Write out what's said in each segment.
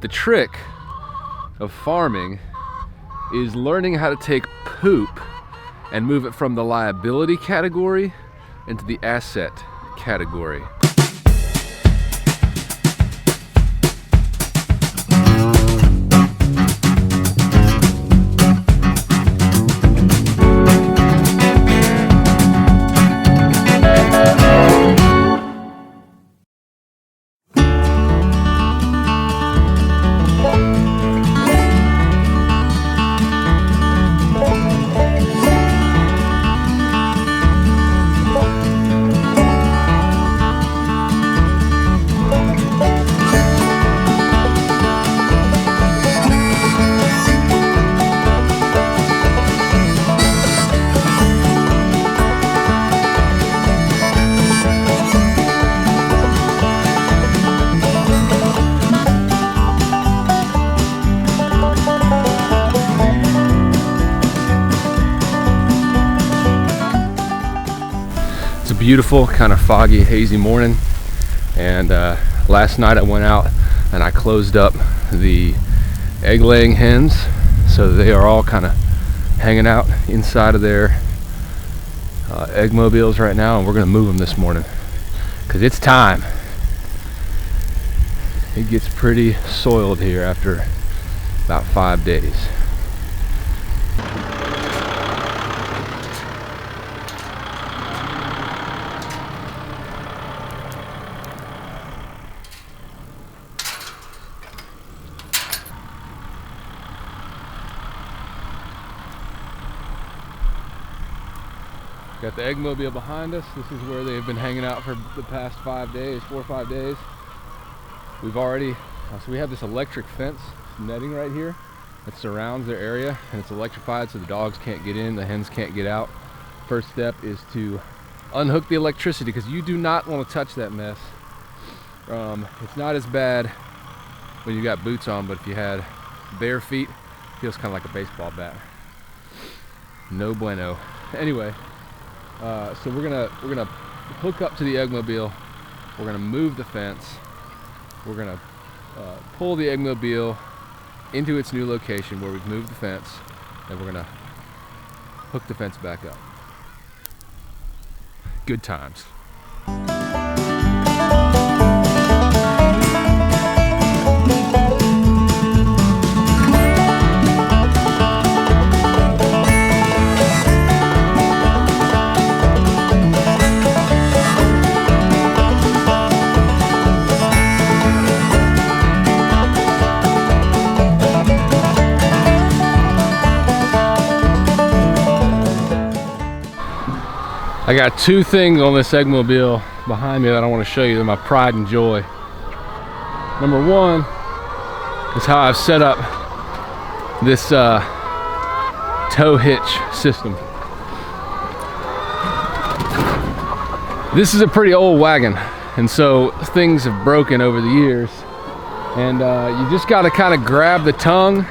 The trick of farming is learning how to take poop and move it from the liability category into the asset category. Beautiful, kind of foggy, hazy morning, and last night I went out and I closed up the egg laying hens, so they are all kind of hanging out inside of their egg mobiles right now, and we're going to move them this morning because it's time. It gets pretty soiled here after about 5 days. Got the egg mobile behind us. This is where they've been hanging out for the past 5 days, 4 or 5 days. We've already, so we have this electric fence netting right here that surrounds their area, and it's electrified so the dogs can't get in, the hens can't get out. First step is to unhook the electricity because you do not want to touch that mess. It's not as bad when you got boots on, but if you had bare feet, it feels kind of like a baseball bat. No bueno. Anyway. So we're gonna hook up to the egg mobile. We're gonna move the fence. We're gonna pull the egg mobile into its new location where we've moved the fence, and we're gonna hook the fence back up. Good times. I got 2 things on this egg mobile behind me that I want to show you. They're my pride and joy. Number 1 is how I've set up this tow hitch system. This is a pretty old wagon, and so things have broken over the years, and you just got to kind of grab the tongue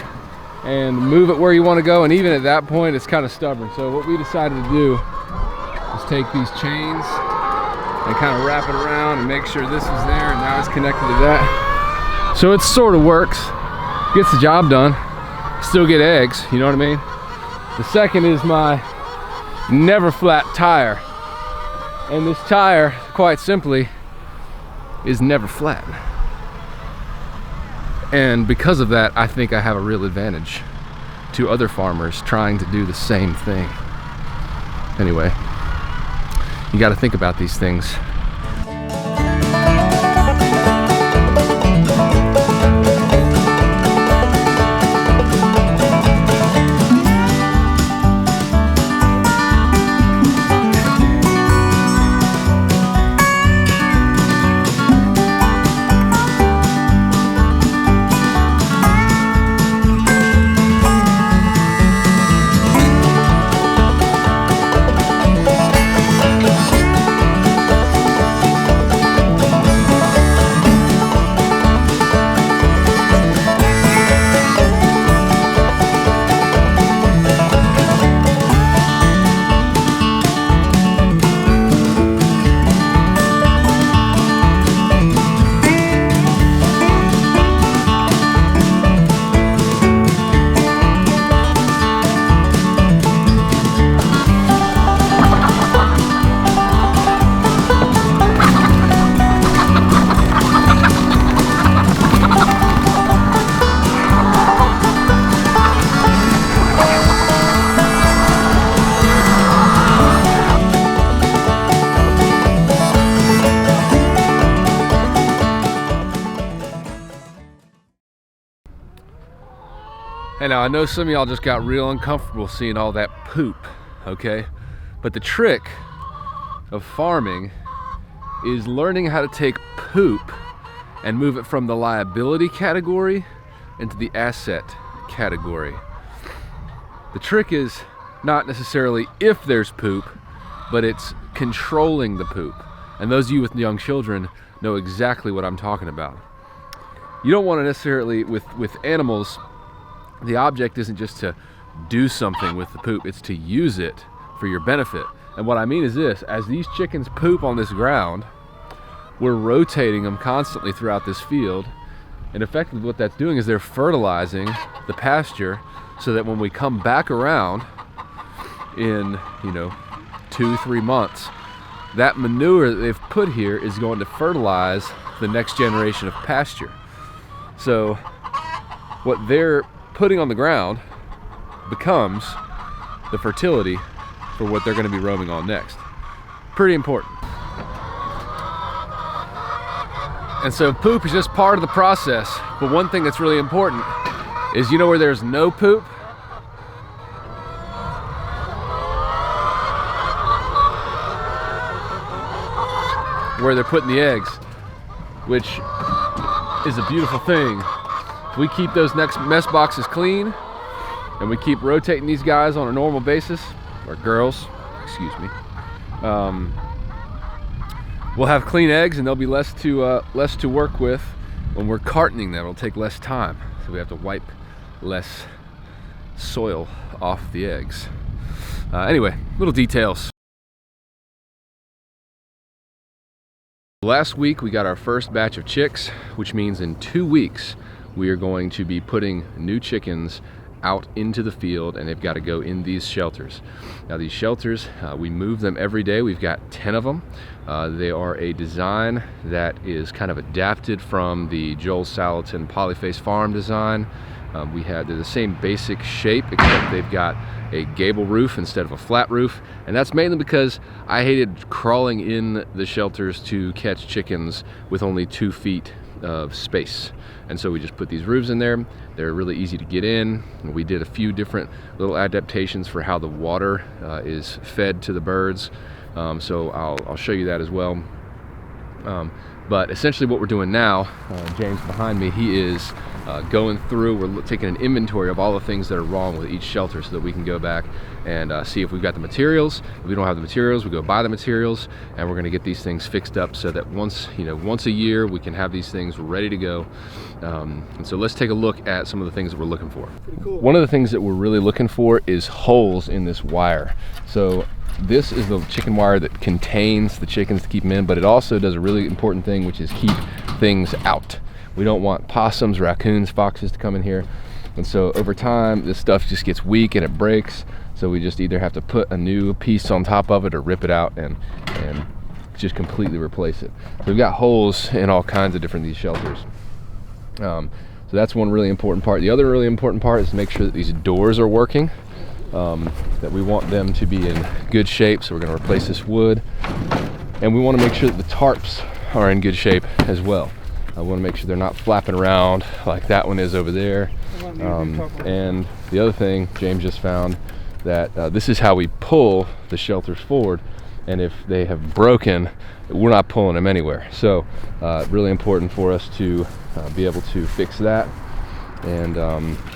and move it where you want to go, and even at that point it's kind of stubborn. So what we decided to do is take these chains and kind of wrap it around and make sure this is there, and now it's connected to that. So it sort of works, gets the job done, still get eggs, you know what I mean? The second is my never flat tire. And this tire, quite simply, is never flat. And because of that, I think I have a real advantage to other farmers trying to do the same thing. Anyway, you got to think about these things. And now I know some of y'all just got real uncomfortable seeing all that poop, okay? But the trick of farming is learning how to take poop and move it from the liability category into the asset category. The trick is not necessarily if there's poop, but it's controlling the poop. And those of you with young children know exactly what I'm talking about. You don't want to necessarily, with animals, the object isn't just to do something with the poop, it's to use it for your benefit. And what I mean is this: as these chickens poop on this ground, we're rotating them constantly throughout this field, and effectively what that's doing is they're fertilizing the pasture so that when we come back around in 2-3 months, that manure that they've put here is going to fertilize the next generation of pasture. So what they're putting on the ground becomes the fertility for what they're going to be roaming on next. Pretty important. And so poop is just part of the process, but one thing that's really important is, you know where there's no poop? Where they're putting the eggs, which is a beautiful thing. If we keep those next mess boxes clean and we keep rotating these guys on a normal basis, or girls, excuse me, we'll have clean eggs and there'll be less to work with when we're cartoning them. It'll take less time, so we have to wipe less soil off the eggs. Anyway, little details. Last week we got our first batch of chicks, which means in 2 weeks we are going to be putting new chickens out into the field, and they've got to go in these shelters. Now these shelters, we move them every day. We've got 10 of them. They are a design that is kind of adapted from the Joel Salatin Polyface Farm design. They're the same basic shape, except they've got a gable roof instead of a flat roof, and that's mainly because I hated crawling in the shelters to catch chickens with only 2 feet of space. And so we just put these roofs in there. They're really easy to get in. We did a few different little adaptations for how the water is fed to the birds. So I'll show you that as well. But essentially what we're doing now, James behind me, he is going through, we're taking an inventory of all the things that are wrong with each shelter so that we can go back and see if we've got the materials. If we don't have the materials, we go buy the materials, and we're gonna get these things fixed up so that once a year we can have these things ready to go. And so let's take a look at some of the things that we're looking for. Pretty cool. One of the things that we're really looking for is holes in this wire. So this is the chicken wire that contains the chickens to keep them in, but it also does a really important thing, which is keep things out. We don't want possums, raccoons, foxes to come in here. And so over time, this stuff just gets weak and it breaks. So we just either have to put a new piece on top of it or rip it out and just completely replace it. So we've got holes in all kinds of different these shelters. So that's one really important part. The other really important part is to make sure that these doors are working. That we want them to be in good shape, so we're going to replace this wood, and we want to make sure that the tarps are in good shape as well. I want to make sure they're not flapping around like that one is over there. And the other thing, James just found that this is how we pull the shelters forward, and if they have broken, we're not pulling them anywhere. So really important for us to be able to fix that. And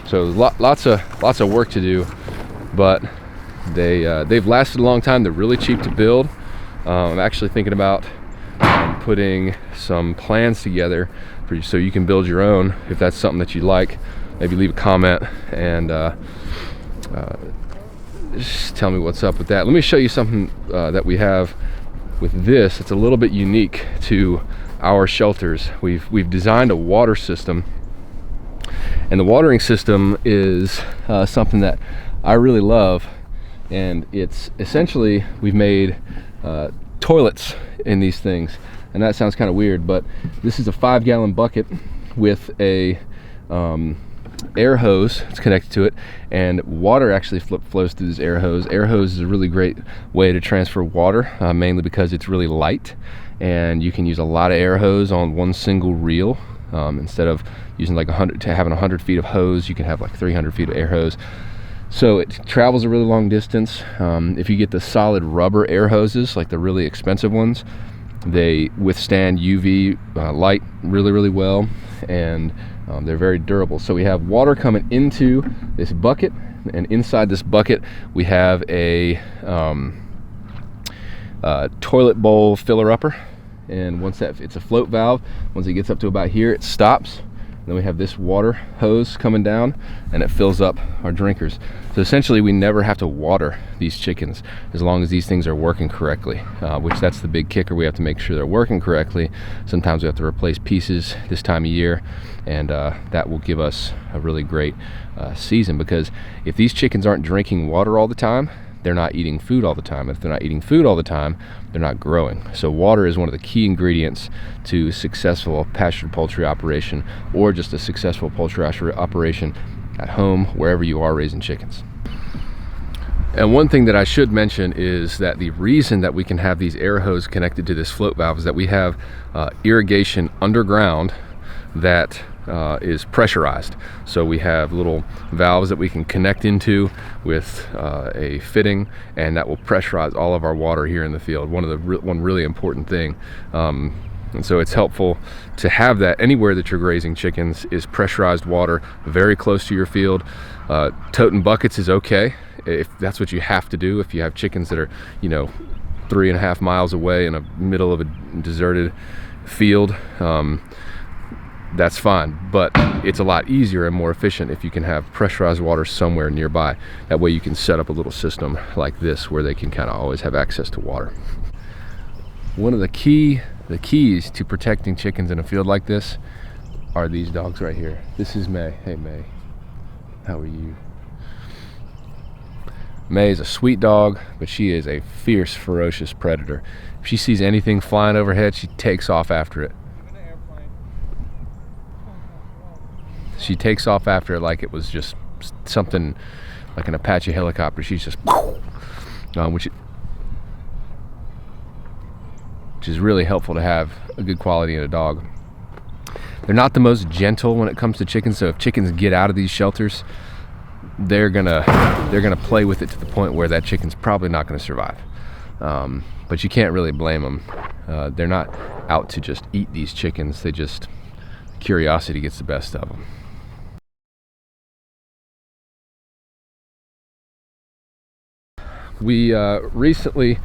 so lots of work to do, but they've lasted a long time. They're really cheap to build. I'm actually thinking about putting some plans together for you so you can build your own if that's something that you like. Maybe leave a comment and just tell me what's up with that. Let me show you something that we have with this. It's a little bit unique to our shelters. We've designed a water system, and the watering system is something that I really love, and it's essentially, we've made toilets in these things, and that sounds kind of weird, but this is a 5-gallon bucket with a air hose. It's connected to it, and water actually flows through this air hose. Air hose is a really great way to transfer water, mainly because it's really light, and you can use a lot of air hose on one single reel. Instead of using like 100 feet of hose, you can have like 300 feet of air hose. So it travels a really long distance. If you get the solid rubber air hoses, like the really expensive ones, they withstand UV light really well, and they're very durable. So we have water coming into this bucket, and inside this bucket we have a toilet bowl filler upper. And once it's a float valve, once it gets up to about here, it stops. Then we have this water hose coming down, and it fills up our drinkers. So essentially we never have to water these chickens as long as these things are working correctly, which that's the big kicker. We have to make sure they're working correctly. Sometimes we have to replace pieces this time of year, and that will give us a really great season, because if these chickens aren't drinking water all the time, they're not eating food all the time. If they're not eating food all the time, they're not growing. So water is one of the key ingredients to successful pastured poultry operation, or just a successful poultry operation at home, wherever you are raising chickens. And one thing that I should mention is that the reason that we can have these air hoses connected to this float valve is that we have irrigation underground that is pressurized. So we have little valves that we can connect into with a fitting, and that will pressurize all of our water here in the field. One really important thing. And so it's helpful to have that anywhere that you're grazing chickens, is pressurized water very close to your field. Toting buckets is okay if that's what you have to do. If you have chickens that are 3.5 miles away in the middle of a deserted field, that's fine, but it's a lot easier and more efficient if you can have pressurized water somewhere nearby. That way you can set up a little system like this where they can kind of always have access to water. One of the keys to protecting chickens in a field like this are these dogs right here. This is May. Hey May, how are you? May is a sweet dog, but she is a fierce, ferocious predator. If she sees anything flying overhead, she takes off after it. She takes off after it like it was just something like an Apache helicopter. She's just, which is really helpful to have a good quality in a dog. They're not the most gentle when it comes to chickens, so if chickens get out of these shelters, they're gonna play with it to the point where that chicken's probably not gonna survive. But you can't really blame them. They're not out to just eat these chickens. Curiosity gets the best of them. We recently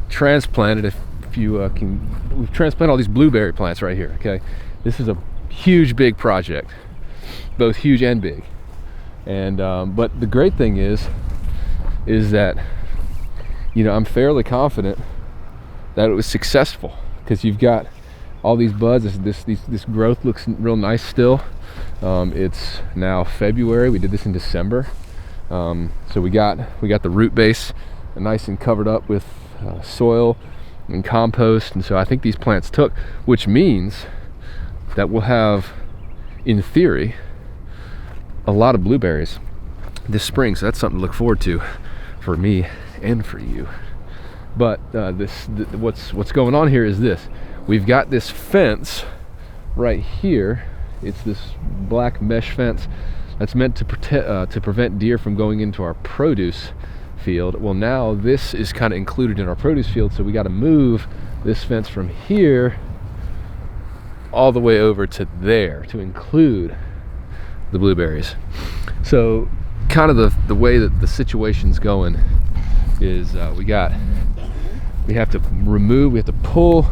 transplanted, we've transplanted all these blueberry plants right here, okay? This is a huge, big project, both huge and big. And but the great thing is that, I'm fairly confident that it was successful, because you've got all these buds. This growth looks real nice still. It's now February. We did this in December. So we got the root base nice and covered up with soil and compost, and so I think these plants took, which means that we'll have, in theory, a lot of blueberries this spring. So that's something to look forward to for me and for you. But what's going on here is this. We've got this fence right here. It's this black mesh fence that's meant to prevent deer from going into our produce field. Well, now this is kind of included in our produce field, so we got to move this fence from here all the way over to there to include the blueberries. So kind of the way that the situation's going is we have to pull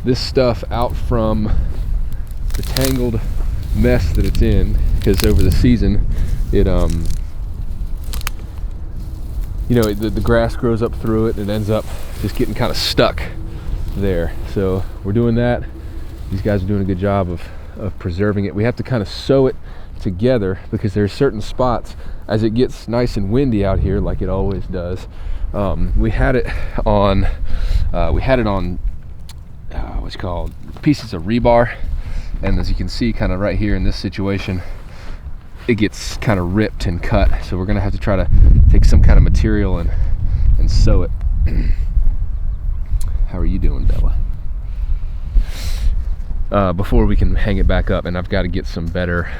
this stuff out from the tangled mess that it's in, because over the season the grass grows up through it and it ends up just getting kind of stuck there. So we're doing that. These guys are doing a good job of preserving it. We have to kind of sew it together, because there's certain spots, as it gets nice and windy out here like it always does. We had it on what's called pieces of rebar, and as you can see kind of right here in this situation, it gets kind of ripped and cut. So we're gonna have to try to take some kind of material and sew it. How are you doing, Bella? before we can hang it back up. And I've got to get some better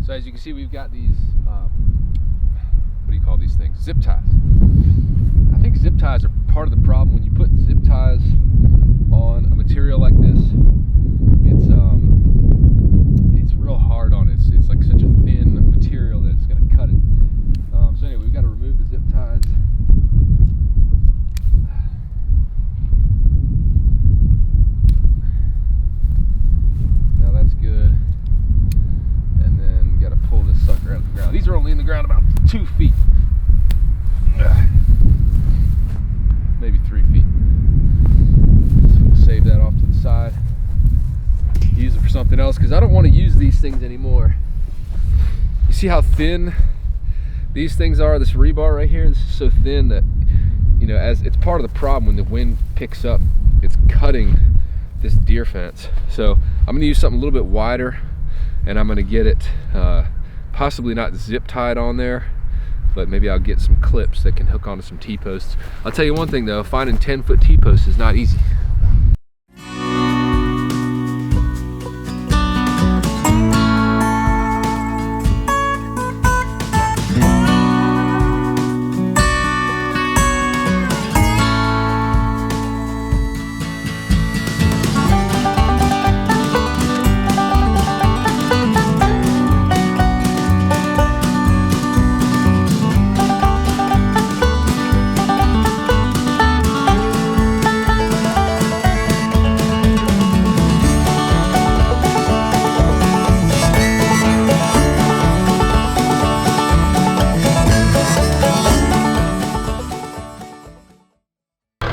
So as you can see, we've got these what do you call these things? Zip ties. I think zip ties are part of the problem. When you put zip ties on a material like this, it's real hard on it. It's like such a thin material that it's going to cut it. So anyway, we've got to remove the zip ties. Now that's good. And then we got to pull this sucker out of the ground. These are only in the ground about 2 feet. Maybe 3 feet. So we'll save that off to the side. Use it for something else because I don't want to use these things anymore. You see how thin these things are? This rebar right here, this is so thin that, you know, as it's part of the problem when the wind picks up, it's cutting this deer fence. So I'm going to use something a little bit wider, and I'm going to get it possibly not zip tied on there, but maybe I'll get some clips that can hook onto some T-posts. I'll tell you one thing though, finding 10-foot T-posts is not easy.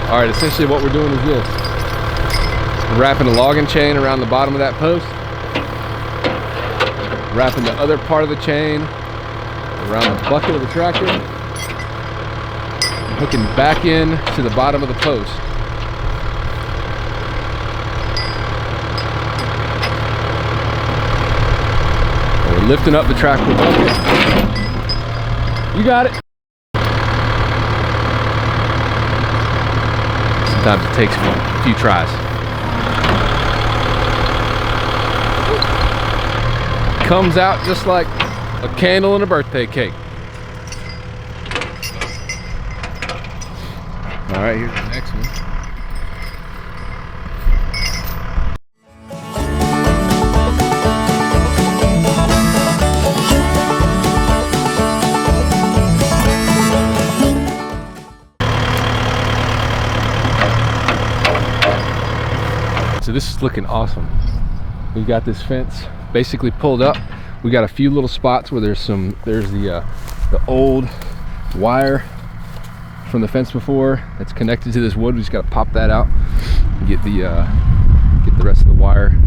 All right, essentially what we're doing is this. We're wrapping a logging chain around the bottom of that post, wrapping the other part of the chain around the bucket of the tractor, and hooking back in to the bottom of the post. And we're lifting up the tractor bucket. You got it. Sometimes it takes a few tries. Comes out just like a candle in a birthday cake. All right, here's the next one. So this is looking awesome. We've got this fence basically pulled up. We got a few little spots where there's the old wire from the fence before that's connected to this wood. We just got to pop that out and get the rest of the wire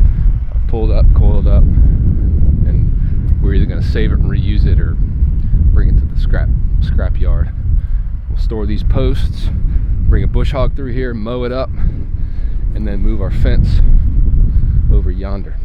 pulled up, coiled up, and we're either going to save it and reuse it or bring it to the scrap yard. We'll store these posts, bring a bush hog through here, mow it up, and then move our fence over yonder.